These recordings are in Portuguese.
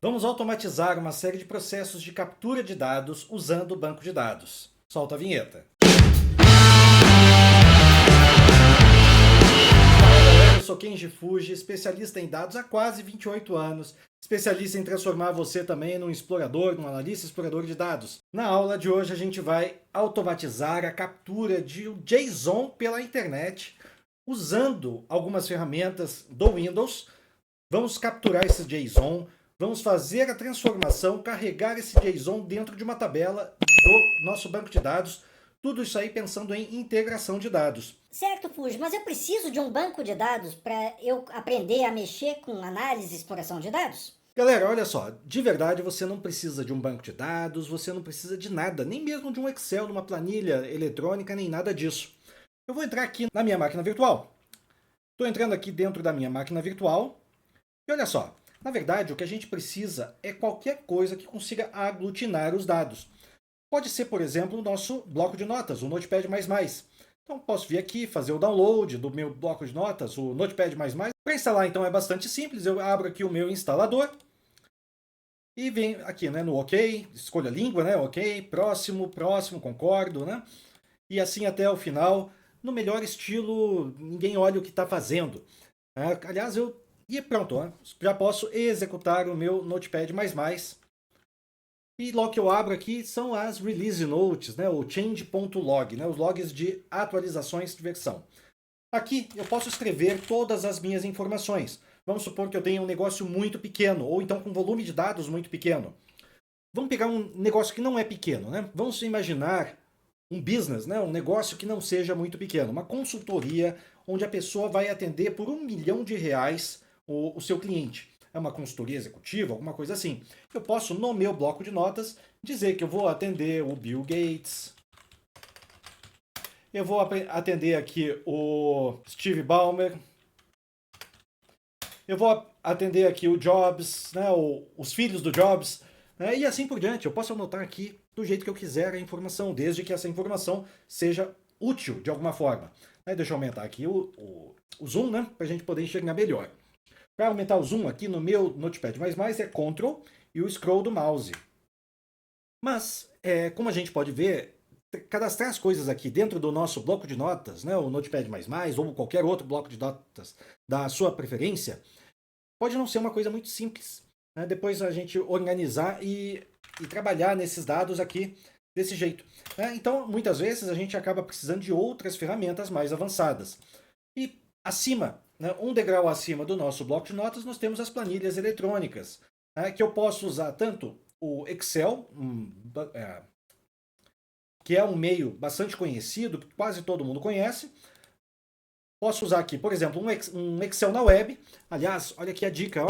Vamos automatizar uma série de processos de captura de dados usando o banco de dados. Solta a vinheta. Fala galera, eu sou Kenji Fuji, especialista em dados há quase 28 anos, especialista em transformar você também num explorador, num analista explorador de dados. Na aula de hoje a gente vai automatizar a captura de JSON pela internet usando algumas ferramentas do Windows. Vamos capturar esse JSON, vamos fazer a transformação, carregar esse JSON dentro de uma tabela do nosso banco de dados. Tudo isso aí pensando em integração de dados. Certo, Fuji, mas eu preciso de um banco de dados para eu aprender a mexer com análise e exploração de dados? Galera, olha só, de verdade você não precisa de um banco de dados, você não precisa de nada, nem mesmo de um Excel, de uma planilha eletrônica, nem nada disso. Eu vou entrar aqui na minha máquina virtual. Estou entrando aqui dentro da minha máquina virtual. E olha só, na verdade o que a gente precisa é qualquer coisa que consiga aglutinar os dados. Pode ser, por exemplo, o nosso bloco de notas, o Notepad++. Então posso vir aqui, fazer o download do meu bloco de notas, o Notepad++. Para instalar então é bastante simples, eu abro aqui o meu instalador e venho aqui no OK, escolho a língua, OK, próximo, próximo, concordo, E assim até o final, no melhor estilo, ninguém olha o que está fazendo. Aliás, e pronto, já posso executar o meu Notepad++. E logo que eu abro aqui são as release notes, o change.log, os logs de atualizações de versão. Aqui eu posso escrever todas as minhas informações. Vamos supor que eu tenha um negócio muito pequeno, ou então com volume de dados muito pequeno. Vamos pegar um negócio que não é pequeno, Vamos imaginar um business, um negócio que não seja muito pequeno, uma consultoria onde a pessoa vai atender por R$ 1 milhão o seu cliente. É uma consultoria executiva, alguma coisa assim. Eu posso, no meu bloco de notas, dizer que eu vou atender o Bill Gates, eu vou atender aqui o Steve Ballmer, eu vou atender aqui o Jobs, os filhos do Jobs, e assim por diante. Eu posso anotar aqui do jeito que eu quiser a informação, desde que essa informação seja útil de alguma forma. Deixa eu aumentar aqui o zoom, para a gente poder enxergar melhor. Para aumentar o zoom aqui no meu Notepad++ é Ctrl e o scroll do mouse. Mas, como a gente pode ver, cadastrar as coisas aqui dentro do nosso bloco de notas, o Notepad++, ou qualquer outro bloco de notas da sua preferência, pode não ser uma coisa muito simples. Depois a gente organizar e trabalhar nesses dados aqui desse jeito. Então, muitas vezes a gente acaba precisando de outras ferramentas mais avançadas. E acima, um degrau acima do nosso bloco de notas, nós temos as planilhas eletrônicas, que eu posso usar tanto o Excel, que é um meio bastante conhecido, que quase todo mundo conhece. Posso usar aqui, por exemplo, um Excel na web. Aliás, olha aqui a dica,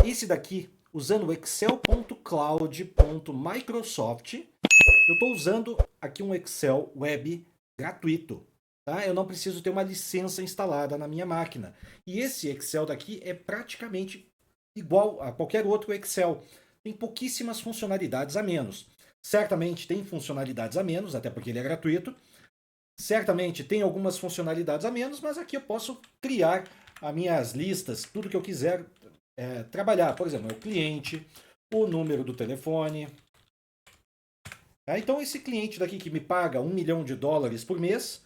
esse daqui, usando o excel.cloud.microsoft, eu estou usando aqui um Excel web gratuito. Eu não preciso ter uma licença instalada na minha máquina. E esse Excel daqui é praticamente igual a qualquer outro Excel. Tem pouquíssimas funcionalidades a menos. Certamente tem funcionalidades a menos, até porque ele é gratuito. Certamente tem algumas funcionalidades a menos, mas aqui eu posso criar as minhas listas, tudo que eu quiser trabalhar. Por exemplo, o cliente, o número do telefone. Então esse cliente daqui que me paga $1 milhão por mês,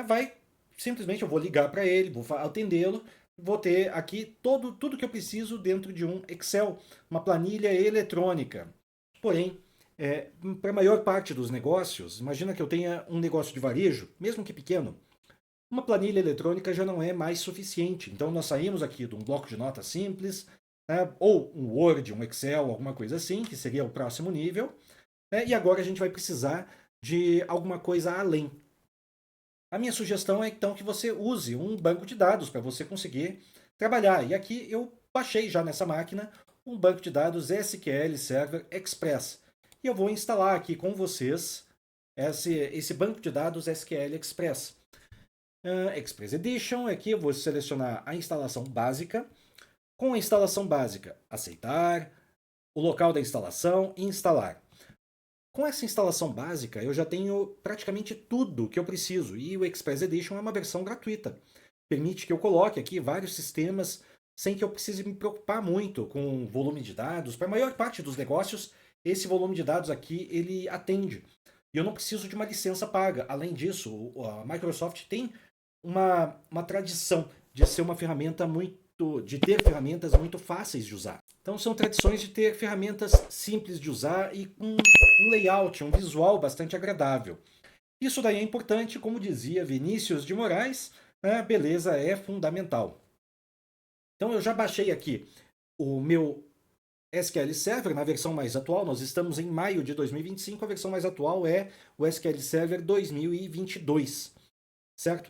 vai simplesmente, eu vou ligar para ele, vou atendê-lo, vou ter aqui tudo que eu preciso dentro de um Excel, uma planilha eletrônica. Porém, para a maior parte dos negócios, imagina que eu tenha um negócio de varejo, mesmo que pequeno, uma planilha eletrônica já não é mais suficiente. Então nós saímos aqui de um bloco de notas simples, ou um Word, um Excel, alguma coisa assim, que seria o próximo nível, e agora a gente vai precisar de alguma coisa além. A minha sugestão é então que você use um banco de dados para você conseguir trabalhar. E aqui eu baixei já nessa máquina um banco de dados SQL Server Express. E eu vou instalar aqui com vocês esse banco de dados SQL Express. Express Edition, aqui eu vou selecionar a instalação básica. Com a instalação básica, aceitar, o local da instalação e instalar. Com essa instalação básica, eu já tenho praticamente tudo que eu preciso, e o Express Edition é uma versão gratuita. Permite que eu coloque aqui vários sistemas sem que eu precise me preocupar muito com o volume de dados. Para a maior parte dos negócios, esse volume de dados aqui, ele atende. E eu não preciso de uma licença paga. Além disso, a Microsoft tem uma tradição de ser uma ferramenta de ter ferramentas muito fáceis de usar. Então são tradições de ter ferramentas simples de usar e com um layout, um visual bastante agradável. Isso daí é importante, como dizia Vinícius de Moraes, a beleza é fundamental. Então eu já baixei aqui o meu SQL Server na versão mais atual. Nós estamos em maio de 2025, a versão mais atual é o SQL Server 2022, certo?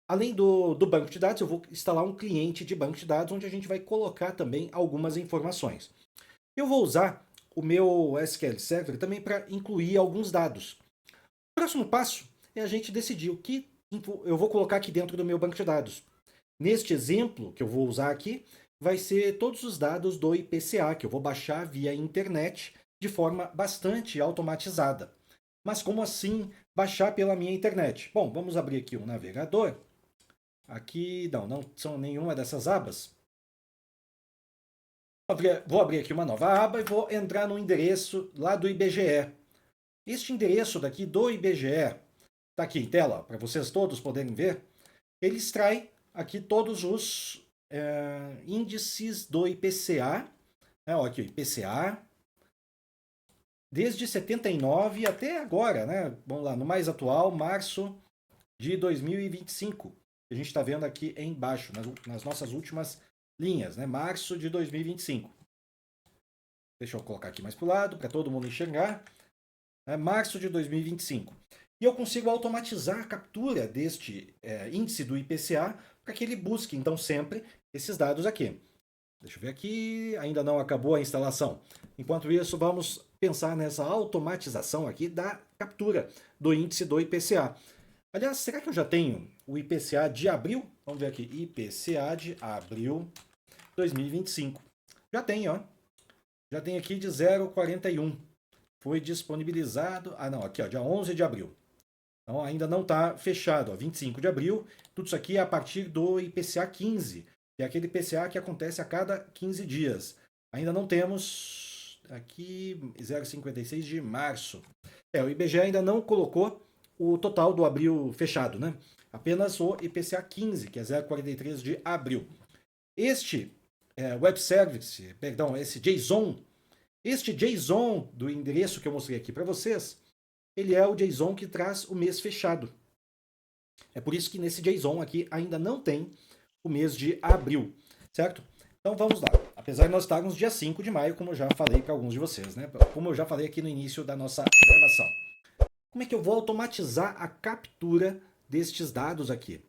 Além do banco de dados, eu vou instalar um cliente de banco de dados, onde a gente vai colocar também algumas informações. Eu vou usar o meu SQL Server também para incluir alguns dados. O próximo passo é a gente decidir o que eu vou colocar aqui dentro do meu banco de dados. Neste exemplo que eu vou usar aqui, vai ser todos os dados do IPCA, que eu vou baixar via internet de forma bastante automatizada. Mas como assim baixar pela minha internet? Bom, vamos abrir aqui um navegador. Aqui, não são nenhuma dessas abas. Vou abrir aqui uma nova aba e vou entrar no endereço lá do IBGE. Este endereço daqui do IBGE, está aqui em tela, para vocês todos poderem ver, ele extrai aqui todos os índices do IPCA, aqui o IPCA, desde 79 até agora, né? Vamos lá, no mais atual, março de 2025. A gente está vendo aqui embaixo, nas nossas últimas linhas, né? Março de 2025. Deixa eu colocar aqui mais para o lado, para todo mundo enxergar. Março de 2025. E eu consigo automatizar a captura deste índice do IPCA para que ele busque, então, sempre esses dados aqui. Deixa eu ver aqui, ainda não acabou a instalação. Enquanto isso, vamos pensar nessa automatização aqui da captura do índice do IPCA. Aliás, será que eu já tenho o IPCA de abril? Vamos ver aqui, IPCA de abril 2025. Já tenho, ó. Já tem aqui de 0,41. Foi disponibilizado, aqui, ó, dia 11 de abril. Então ainda não está fechado, ó, 25 de abril. Tudo isso aqui é a partir do IPCA 15, que é aquele IPCA que acontece a cada 15 dias. Ainda não temos aqui 0,56 de março. O IBGE ainda não colocou o total do abril fechado, né? Apenas o IPCA 15, que é 0,43 de abril. Este web service, perdão, esse JSON, este JSON do endereço que eu mostrei aqui para vocês, ele é o JSON que traz o mês fechado. É por isso que nesse JSON aqui ainda não tem o mês de abril, certo? Então vamos lá. Apesar de nós estarmos dia 5 de maio, como eu já falei para alguns de vocês, né? Como eu já falei aqui no início da nossa gravação. Como é que eu vou automatizar a captura destes dados aqui?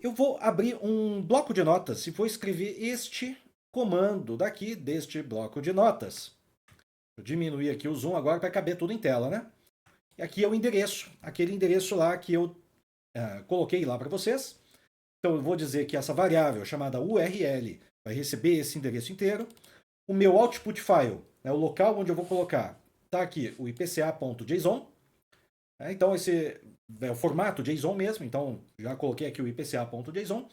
Eu vou abrir um bloco de notas e vou escrever este comando daqui, deste bloco de notas. Vou diminuir aqui o zoom agora para caber tudo em tela, né? E aqui é o endereço, aquele endereço lá que eu coloquei lá para vocês. Então eu vou dizer que essa variável chamada URL vai receber esse endereço inteiro. O meu output file, o local onde eu vou colocar, está aqui o IPCA.json. Então esse é o formato JSON mesmo, então já coloquei aqui o IPCA.json.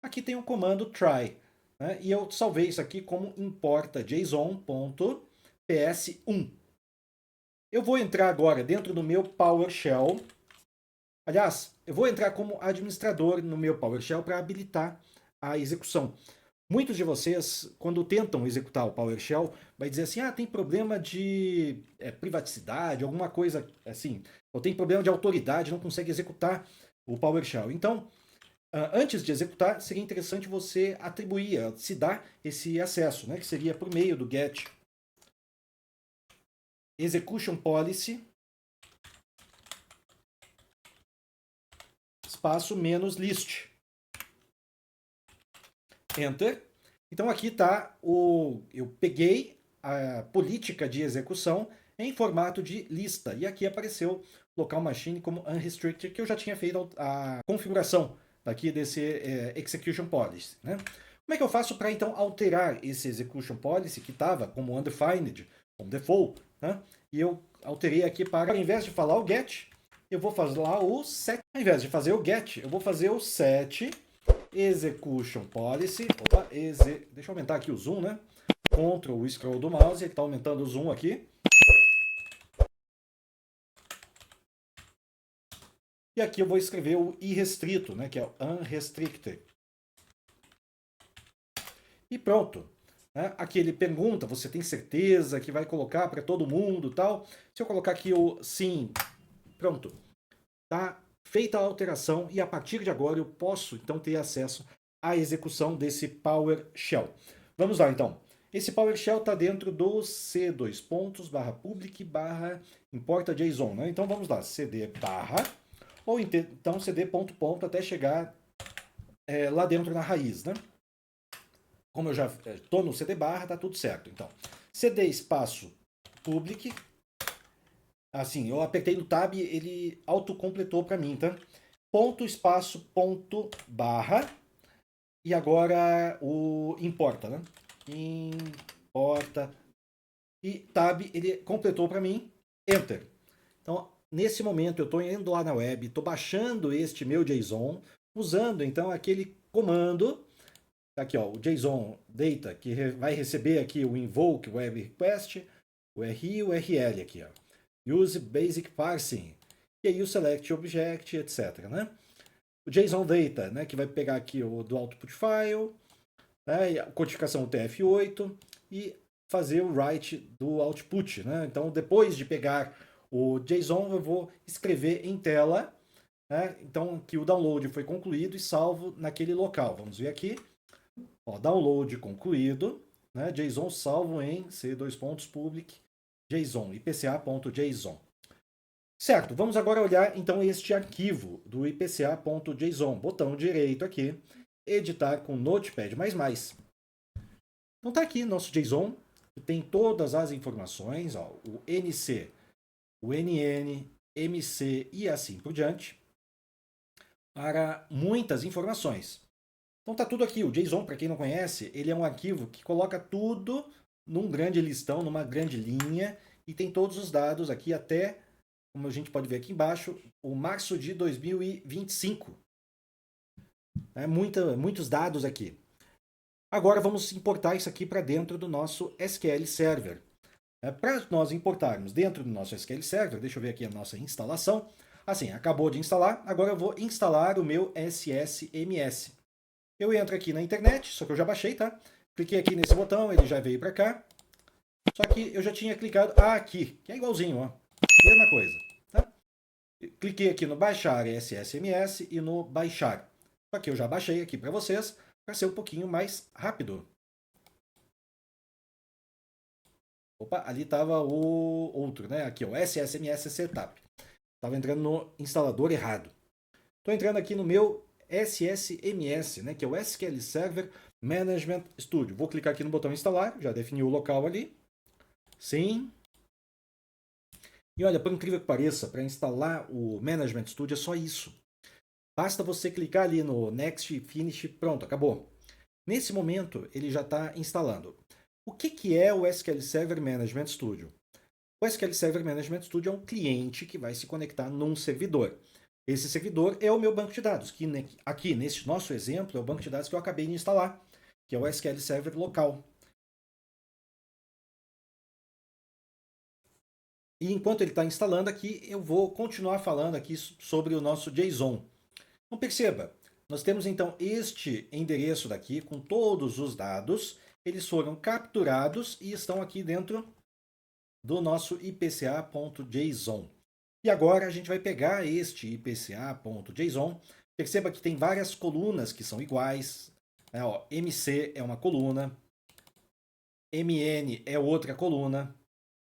Aqui tem o comando try, né? E eu salvei isso aqui como importa json.ps1. Eu vou entrar agora dentro do meu PowerShell. Aliás, eu vou entrar como administrador no meu PowerShell para habilitar a execução. Muitos de vocês, quando tentam executar o PowerShell, vai dizer assim, tem problema de privacidade, alguma coisa assim, ou tem problema de autoridade, não consegue executar o PowerShell. Então, antes de executar, seria interessante você atribuir, se dar esse acesso, né, que seria por meio do get execution policy espaço menos list. Enter. Então aqui está eu peguei a política de execução em formato de lista. E aqui apareceu local machine como unrestricted, que eu já tinha feito a configuração daqui desse execution policy, né? Como é que eu faço para então alterar esse execution policy que estava como undefined, como default, né? E eu alterei aqui para, ao invés de falar o get, eu vou fazer lá o set. Ao invés de fazer o get, eu vou fazer o set execution policy, deixa eu aumentar aqui o zoom, né? Ctrl o scroll do mouse, ele está aumentando o zoom aqui. E aqui eu vou escrever o irrestrito, né? Que é o unrestricted. E pronto. Né? Aqui ele pergunta, você tem certeza que vai colocar para todo mundo tal? Se eu colocar aqui o sim, pronto. Tá feita a alteração e a partir de agora eu posso então ter acesso à execução desse PowerShell. Vamos lá então. Esse PowerShell está dentro do c:/public/importa.json, né? Então vamos lá, cd barra, ou então cd ponto até chegar lá dentro na raiz, né? Como eu já estou no cd barra, tá tudo certo. Então, cd espaço public. Assim, eu apertei no tab, ele autocompletou para mim, tá? Ponto, espaço, ponto, barra. E agora o importa, né? Importa. E tab, ele completou para mim. Enter. Então, nesse momento, eu estou indo lá na web, estou baixando este meu JSON, usando, então, aquele comando. Aqui, ó, o JSON data, que vai receber aqui o invoke web request, o RI e o URL aqui, ó. Use basic parsing, e aí o select object, etc. Né? O JSON data, né, que vai pegar aqui o do output file, né, a codificação UTF-8 e fazer o write do output. Né? Então, depois de pegar o JSON, eu vou escrever em tela. Né? Então, que o download foi concluído e salvo naquele local. Vamos ver aqui. Ó, download concluído. Né? JSON salvo em c:/public JSON, ipca.json. Certo, vamos agora olhar então este arquivo do ipca.json. Botão direito aqui, editar com Notepad++. Então tá aqui nosso JSON, que tem todas as informações, ó, o NC, o NN, MC e assim por diante, para muitas informações. Então tá tudo aqui. O JSON, para quem não conhece, ele é um arquivo que coloca tudo num grande listão, numa grande linha, e tem todos os dados aqui até, como a gente pode ver aqui embaixo, o março de 2025. Muitos dados aqui. Agora vamos importar isso aqui para dentro do nosso SQL Server. Para nós importarmos dentro do nosso SQL Server, deixa eu ver aqui a nossa instalação. Assim, acabou de instalar, agora eu vou instalar o meu SSMS. Eu entro aqui na internet, só que eu já baixei, tá? Cliquei aqui nesse botão, ele já veio para cá. Só que eu já tinha clicado aqui, que é igualzinho, ó. Mesma coisa, tá? Cliquei aqui no baixar SSMS e no baixar. Só que eu já baixei aqui para vocês, para ser um pouquinho mais rápido. Opa, ali estava o outro, né? Aqui, o SSMS Setup. Estava entrando no instalador errado. Estou entrando aqui no meu SSMS, né? Que é o SQL Server Management Studio. Vou clicar aqui no botão instalar, já definiu o local ali. Sim. E olha, por incrível que pareça, para instalar o Management Studio é só isso. Basta você clicar ali no Next, Finish, pronto, acabou. Nesse momento, ele já está instalando. O que é o SQL Server Management Studio? O SQL Server Management Studio é um cliente que vai se conectar num servidor. Esse servidor é o meu banco de dados, que aqui nesse nosso exemplo é o banco de dados que eu acabei de instalar, que é o SQL Server local. E enquanto ele está instalando aqui, eu vou continuar falando aqui sobre o nosso JSON. Então perceba, nós temos então este endereço daqui com todos os dados. Eles foram capturados e estão aqui dentro do nosso ipca.json. E agora a gente vai pegar este ipca.json. Perceba que tem várias colunas que são iguais. Né? Ó, MC é uma coluna, MN é outra coluna,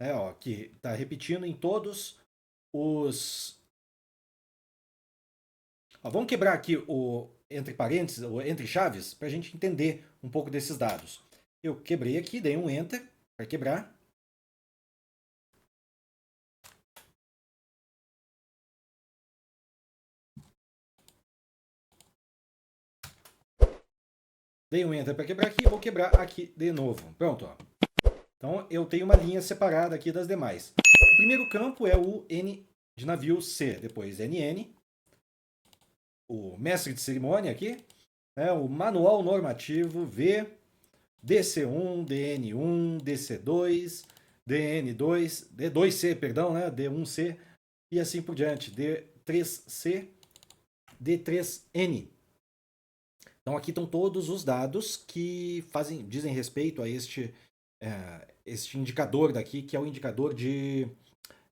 né? Ó, que está repetindo em todos os... Ó, vamos quebrar aqui o entre parênteses, ou entre chaves, para a gente entender um pouco desses dados. Eu quebrei aqui, dei um Enter para quebrar. Dei um Enter para quebrar aqui, vou quebrar aqui de novo. Pronto, ó. Então eu tenho uma linha separada aqui das demais. O primeiro campo é o N de navio C, depois NN, o mestre de cerimônia aqui, o manual normativo V, DC1, DN1, DC2, DN2, D2C, perdão, né? D1C e assim por diante, D3C, D3N. Então aqui estão todos os dados que dizem respeito a este indicador daqui, que é o indicador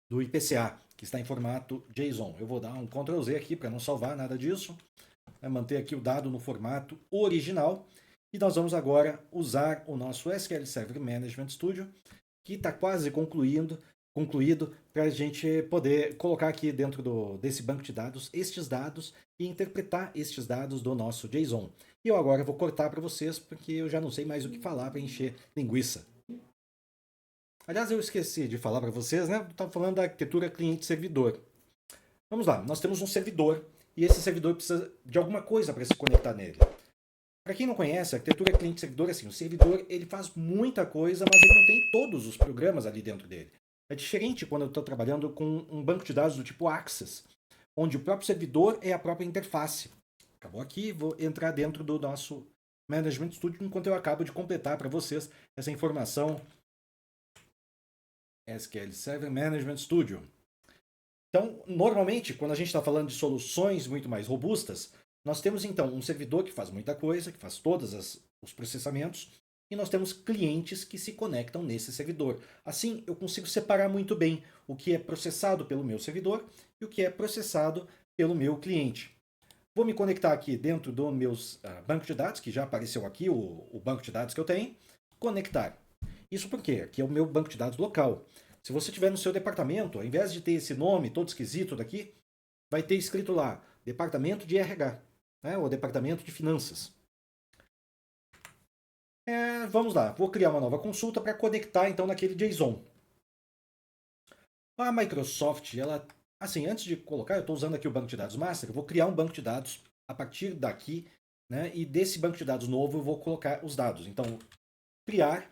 do IPCA, que está em formato JSON. Eu vou dar um Ctrl Z aqui para não salvar nada disso, manter aqui o dado no formato original. E nós vamos agora usar o nosso SQL Server Management Studio, que está quase concluído, para a gente poder colocar aqui dentro desse banco de dados estes dados e interpretar estes dados do nosso JSON. E eu agora vou cortar para vocês, porque eu já não sei mais o que falar para encher linguiça. Aliás, eu esqueci de falar para vocês, né? Eu estava falando da arquitetura cliente-servidor. Vamos lá, nós temos um servidor e esse servidor precisa de alguma coisa para se conectar nele. Para quem não conhece, a arquitetura cliente-servidor é assim, o servidor ele faz muita coisa, mas ele não tem todos os programas ali dentro dele. É diferente quando eu estou trabalhando com um banco de dados do tipo Access, onde o próprio servidor é a própria interface. Acabou aqui, vou entrar dentro do nosso Management Studio enquanto eu acabo de completar para vocês essa informação SQL Server Management Studio. Então, normalmente, quando a gente está falando de soluções muito mais robustas, nós temos então um servidor que faz muita coisa, que faz todos os processamentos, e nós temos clientes que se conectam nesse servidor. Assim, eu consigo separar muito bem o que é processado pelo meu servidor e o que é processado pelo meu cliente. Vou me conectar aqui dentro do meu banco de dados, que já apareceu aqui, o banco de dados que eu tenho. Conectar. Isso porque aqui é o meu banco de dados local. Se você tiver no seu departamento, ao invés de ter esse nome todo esquisito daqui, vai ter escrito lá, Departamento de RH, né, ou Departamento de Finanças. Vamos lá, vou criar uma nova consulta para conectar então naquele JSON. A Microsoft, ela, assim, antes de colocar, eu estou usando aqui o banco de dados master, eu vou criar um banco de dados a partir daqui, né, e desse banco de dados novo eu vou colocar os dados. Então, criar,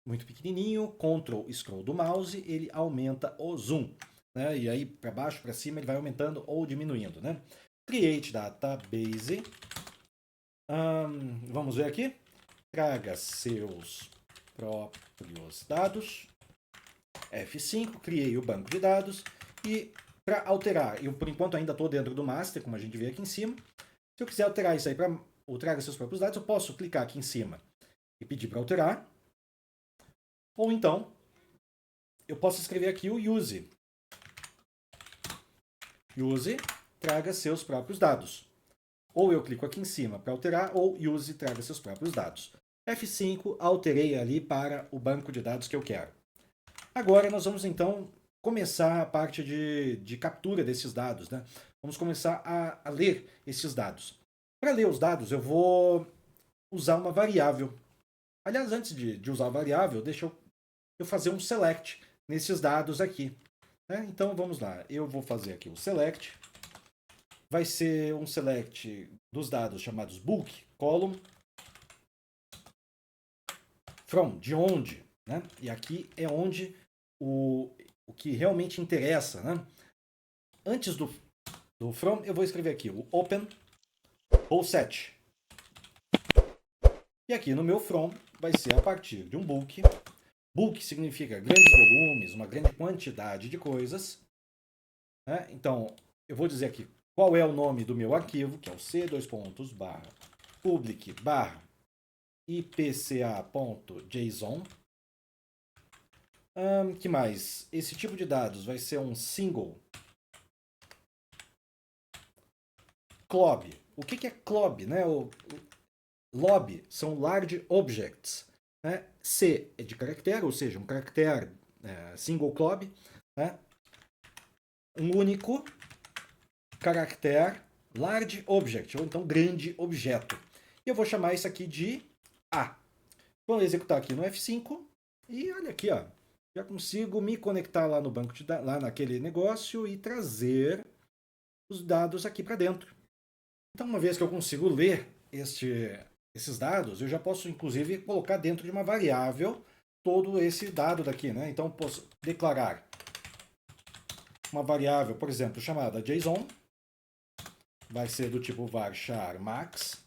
muito pequenininho, Ctrl Scroll do mouse, ele aumenta o zoom, né, e aí para baixo, para cima, ele vai aumentando ou diminuindo, né. Create Database, vamos ver aqui, traga seus próprios dados, F5, criei o banco de dados e para alterar, eu por enquanto ainda estou dentro do master, como a gente vê aqui em cima, se eu quiser alterar isso aí para o traga seus próprios dados, eu posso clicar aqui em cima e pedir para alterar, ou então eu posso escrever aqui o use, traga seus próprios dados. Ou eu clico aqui em cima para alterar, ou use, traga seus próprios dados. F5, alterei ali para o banco de dados que eu quero. Agora nós vamos então começar a parte de captura desses dados, né? Vamos começar a ler esses dados. Para ler os dados, eu vou usar uma variável. Aliás, antes de usar a variável, deixa eu fazer um select nesses dados aqui. Né? Então vamos lá, eu vou fazer aqui o select. Vai ser um select dos dados chamados bulk, column, from, de onde, né? E aqui é onde o que realmente interessa, né? Antes do from, eu vou escrever aqui o open ou set. E aqui no meu from vai ser a partir de um bulk. Bulk significa grandes volumes, uma grande quantidade de coisas. Né? Então, eu vou dizer aqui qual é o nome do meu arquivo, que é o c:/public/ipca.json. Que mais? Esse tipo de dados vai ser um single CLOB. O que é CLOB? Né? LOB são Large Objects. Né? C é de caractere, ou seja, um caractere single CLOB. Né? Um único caractere large object, ou então grande objeto. E eu vou chamar isso aqui de A. Vou executar aqui no F5 e olha aqui, ó, já consigo me conectar lá no banco de dados, lá naquele negócio e trazer os dados aqui para dentro. Então, uma vez que eu consigo ler esses dados, eu já posso inclusive colocar dentro de uma variável todo esse dado daqui, né? Então, posso declarar uma variável, por exemplo, chamada JSON, vai ser do tipo varchar max,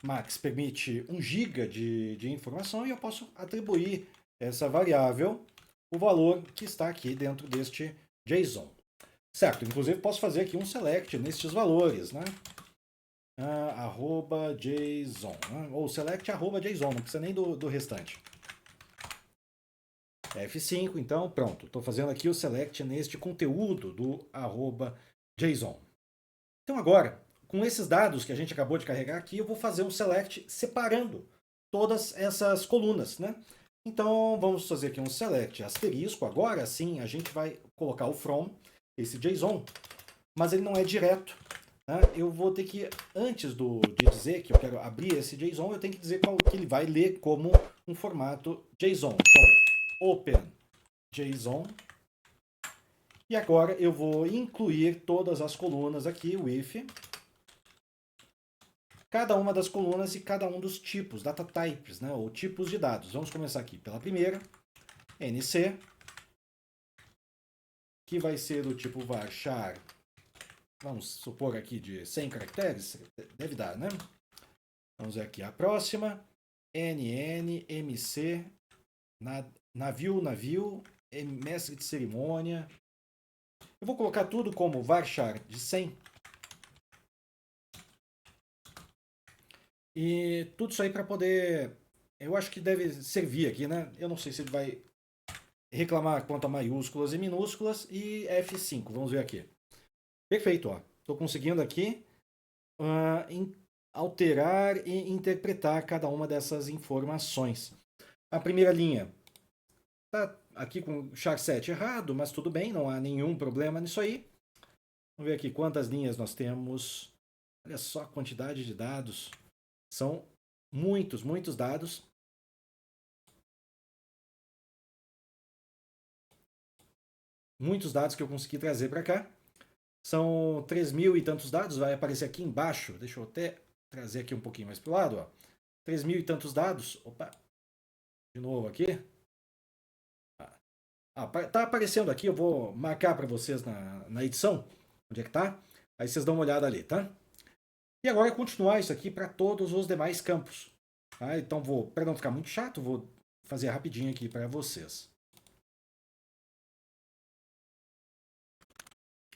max permite 1 GB de informação e eu posso atribuir essa variável o valor que está aqui dentro deste JSON. Certo, inclusive posso fazer aqui um select nestes valores, né? Arroba JSON, né? Ou select arroba JSON, não precisa nem do restante. F5, então pronto, estou fazendo aqui o select neste conteúdo do arroba JSON. Então agora, com esses dados que a gente acabou de carregar aqui, eu vou fazer um select separando todas essas colunas, né? Então vamos fazer aqui um select asterisco, agora sim a gente vai colocar o from, esse JSON, mas ele não é direto. Né? Eu vou ter que, antes de dizer que eu quero abrir esse JSON, eu tenho que dizer que ele vai ler como um formato JSON. Então, open JSON. E agora eu vou incluir todas as colunas aqui, with cada uma das colunas e cada um dos tipos, data types, né, ou tipos de dados. Vamos começar aqui pela primeira, NC, que vai ser do tipo varchar, vamos supor aqui de 100 caracteres, deve dar, né? Vamos ver aqui a próxima, NN, MC, navio, mestre de cerimônia. Eu vou colocar tudo como varchar de 100. E tudo isso aí para poder, eu acho que deve servir aqui, né? Eu não sei se ele vai reclamar quanto a maiúsculas e minúsculas e F5, vamos ver aqui. Perfeito, ó. Estou conseguindo aqui alterar e interpretar cada uma dessas informações. A primeira linha está aqui com o char7 errado, mas tudo bem, não há nenhum problema nisso aí. Vamos ver aqui quantas linhas nós temos. Olha só a quantidade de dados. São muitos, muitos dados. Muitos dados que eu consegui trazer para cá. São 3.000 e tantos dados, vai aparecer aqui embaixo. Deixa eu até trazer aqui um pouquinho mais para o lado. Ó. 3.000 e tantos dados. Opa, de novo aqui. Tá aparecendo aqui, eu vou marcar para vocês na edição, onde é que tá. Aí vocês dão uma olhada ali, tá? E agora continuar isso aqui para todos os demais campos. Tá? Então para não ficar muito chato, vou fazer rapidinho aqui para vocês.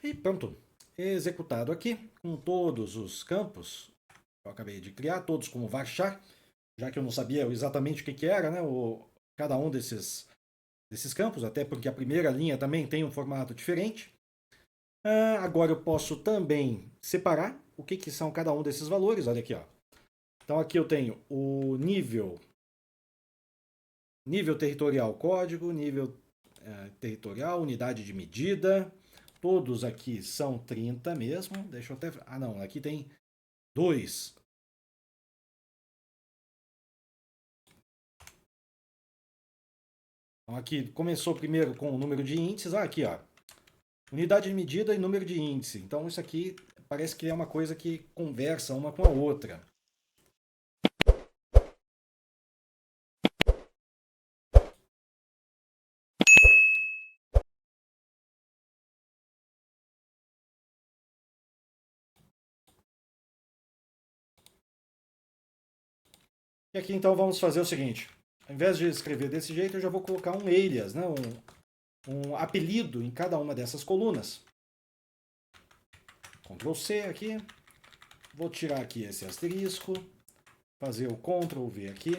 E pronto, executado aqui, com todos os campos, eu acabei de criar, todos como varchar, já que eu não sabia exatamente o que era, né, cada um desses campos, até porque a primeira linha também tem um formato diferente. Agora eu posso também separar o que são cada um desses valores, olha aqui, ó. Então aqui eu tenho o nível territorial código, nível territorial, unidade de medida. Todos aqui são 30 mesmo. Deixa eu até... não, aqui tem 2. Então aqui começou primeiro com o número de índices. Aqui, ó. Unidade de medida e número de índice. Então isso aqui parece que é uma coisa que conversa uma com a outra. E aqui então vamos fazer o seguinte. Ao invés de escrever desse jeito, eu já vou colocar um alias, né? um apelido em cada uma dessas colunas. Ctrl C aqui. Vou tirar aqui esse asterisco. Fazer o Ctrl V aqui.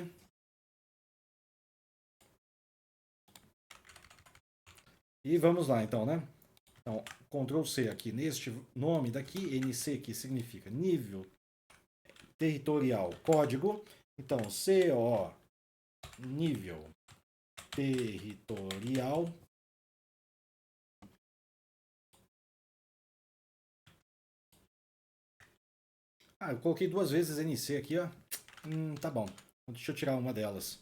E vamos lá então, né? Então, Ctrl C aqui neste nome daqui, NC, que significa nível territorial código. Então, CO, nível territorial. Eu coloquei 2 vezes NC aqui, ó. Tá bom. Deixa eu tirar uma delas.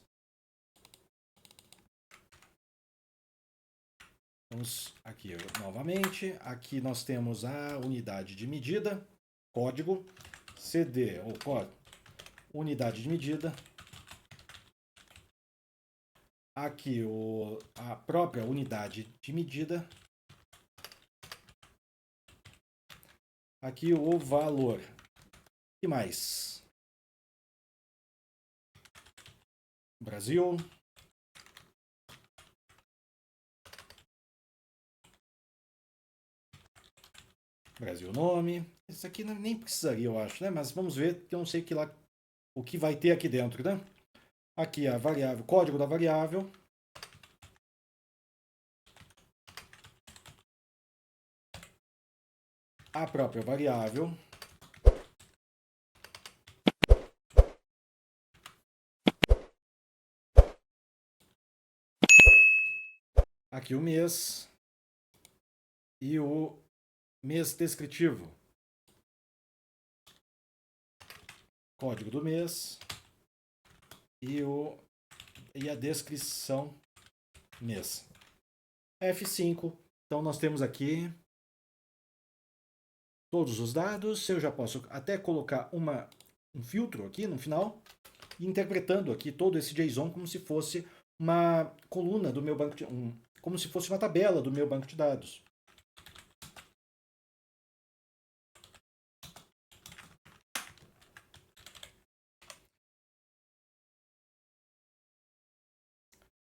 Vamos aqui novamente. Aqui nós temos a unidade de medida, código, CD, ou código, unidade de medida. Aqui a própria unidade de medida. Aqui o valor. E mais? Brasil. Brasil nome. Isso aqui nem precisaria, eu acho, né? Mas vamos ver, que eu não sei o que vai ter aqui dentro, né? Aqui a variável, código da variável. A própria variável. Aqui o mês. E o mês descritivo. Código do mês. E a descrição mês. F5. Então nós temos aqui todos os dados. Eu já posso até colocar um filtro aqui no final, interpretando aqui todo esse JSON como se fosse uma coluna do meu banco de como se fosse uma tabela do meu banco de dados.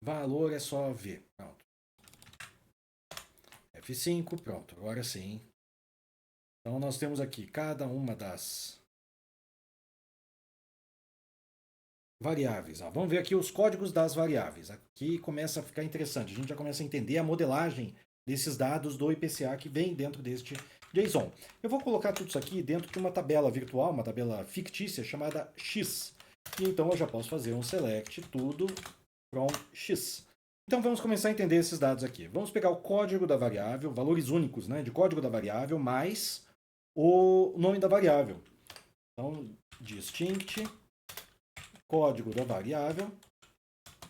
Valor é só V. Pronto. F5, pronto. Agora sim. Então nós temos aqui cada uma das variáveis. Vamos ver aqui os códigos das variáveis. Aqui começa a ficar interessante. A gente já começa a entender a modelagem desses dados do IPCA que vem dentro deste JSON. Eu vou colocar tudo isso aqui dentro de uma tabela virtual, uma tabela fictícia chamada X. E então eu já posso fazer um select tudo from X. Então vamos começar a entender esses dados aqui. Vamos pegar o código da variável, valores únicos, né, de código da variável, mais o nome da variável. Então, distinct, código da variável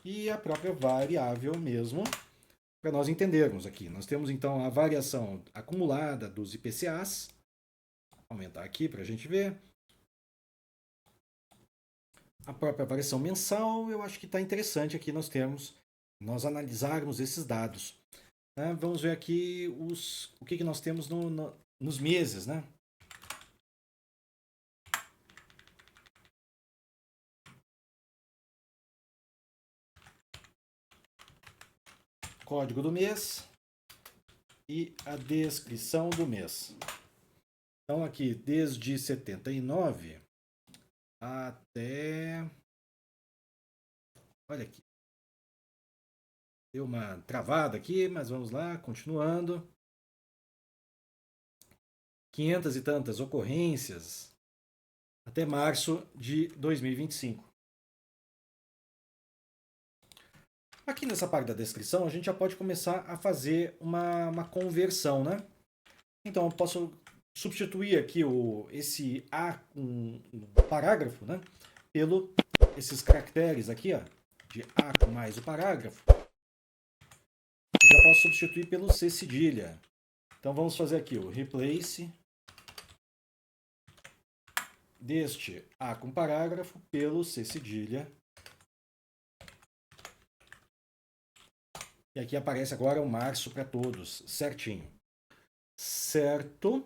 e a própria variável mesmo, para nós entendermos aqui. Nós temos então a variação acumulada dos IPCAs. Vou aumentar aqui para a gente ver. A própria variação mensal, eu acho que está interessante aqui nós analisarmos esses dados. Né? Vamos ver aqui o que nós temos nos meses, né? Código do mês e a descrição do mês. Então aqui, desde 79 até... Olha aqui. Deu uma travada aqui, mas vamos lá, continuando. 500 e tantas ocorrências até março de 2025. Aqui nessa parte da descrição, a gente já pode começar a fazer uma conversão, né? Então, eu posso substituir aqui esse A, um parágrafo, né? Esses caracteres aqui, ó, de A com mais o parágrafo. Eu já posso substituir pelo C cedilha. Então, vamos fazer aqui o replace deste A com parágrafo pelo C cedilha. E aqui aparece agora o março para todos, certinho. Certo.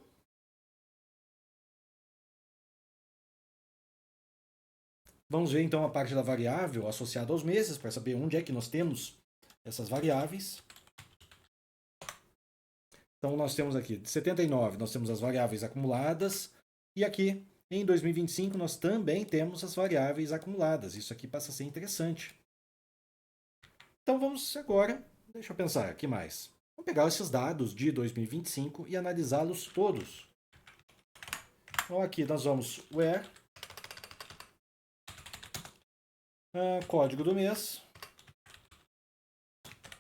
Vamos ver então a parte da variável associada aos meses, para saber onde é que nós temos essas variáveis. Então nós temos aqui, de 79, nós temos as variáveis acumuladas. E aqui, em 2025, nós também temos as variáveis acumuladas. Isso aqui passa a ser interessante. Então vamos agora... Deixa eu pensar, o que mais? Vamos pegar esses dados de 2025 e analisá-los todos. Então aqui nós vamos where, código do mês,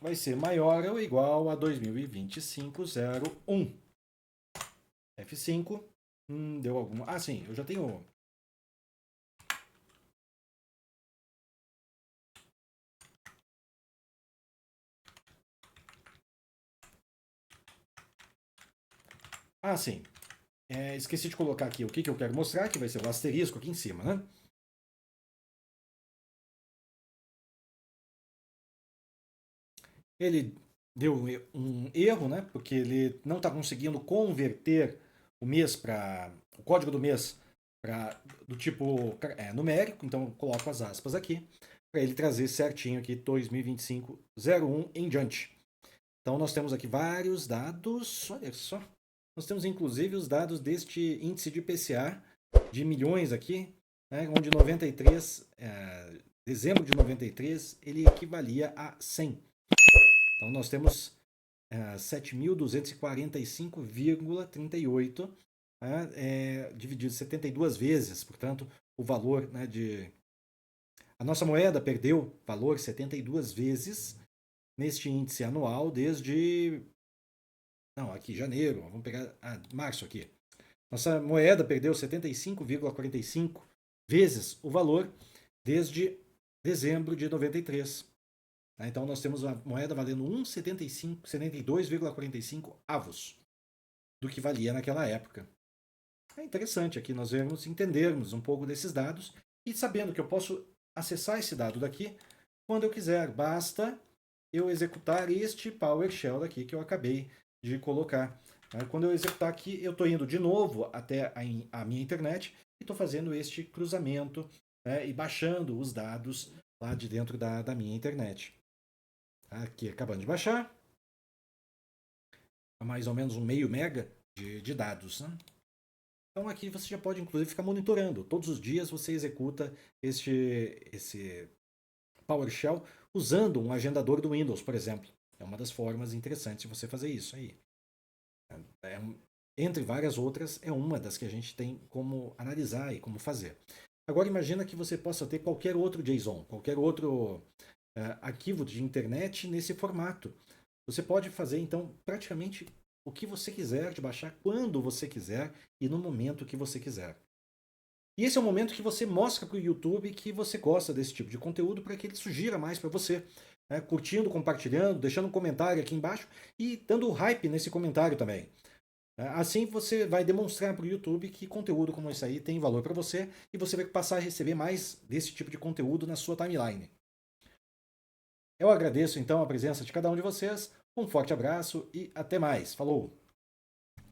vai ser maior ou igual a 2025-01. F5, deu alguma... Ah, sim, eu já tenho... Ah, sim. Esqueci de colocar aqui o que eu quero mostrar, que vai ser o asterisco aqui em cima, né? Ele deu um erro, né? Porque ele não está conseguindo converter o mês para... o código do mês do tipo numérico, então eu coloco as aspas aqui. para ele trazer certinho aqui 2025-01 em diante. Então nós temos aqui vários dados, olha só. Nós temos inclusive os dados deste índice de IPCA de milhões aqui, né, onde 93, dezembro de 93, ele equivalia a 100. Então nós temos 7.245,38 dividido 72 vezes, portanto, o valor, né, a nossa moeda perdeu valor 72 vezes neste índice anual desde... Não, aqui, janeiro, vamos pegar março aqui. Nossa moeda perdeu 75,45 vezes o valor desde dezembro de 93. Então nós temos a moeda valendo 72,45 avos do que valia naquela época. É interessante aqui nós entendermos um pouco desses dados e sabendo que eu posso acessar esse dado daqui quando eu quiser. Basta eu executar este PowerShell daqui que eu acabei de colocar. Quando eu executar aqui, eu estou indo de novo até a minha internet e estou fazendo este cruzamento, né, e baixando os dados lá de dentro da minha internet. Aqui acabando de baixar. Mais ou menos 0,5 mega de dados, né? Então aqui você já pode inclusive ficar monitorando. Todos os dias você executa esse PowerShell usando um agendador do Windows, por exemplo. É uma das formas interessantes de você fazer isso aí. Entre várias outras, é uma das que a gente tem como analisar e como fazer. Agora imagina que você possa ter qualquer outro JSON, qualquer outro arquivo de internet nesse formato. Você pode fazer, então, praticamente o que você quiser, de baixar quando você quiser e no momento que você quiser. E esse é o momento que você mostra para o YouTube que você gosta desse tipo de conteúdo para que ele sugira mais para você. Curtindo, compartilhando, deixando um comentário aqui embaixo e dando hype nesse comentário também. Assim você vai demonstrar para o YouTube que conteúdo como esse aí tem valor para você e você vai passar a receber mais desse tipo de conteúdo na sua timeline. Eu agradeço então a presença de cada um de vocês, um forte abraço e até mais. Falou!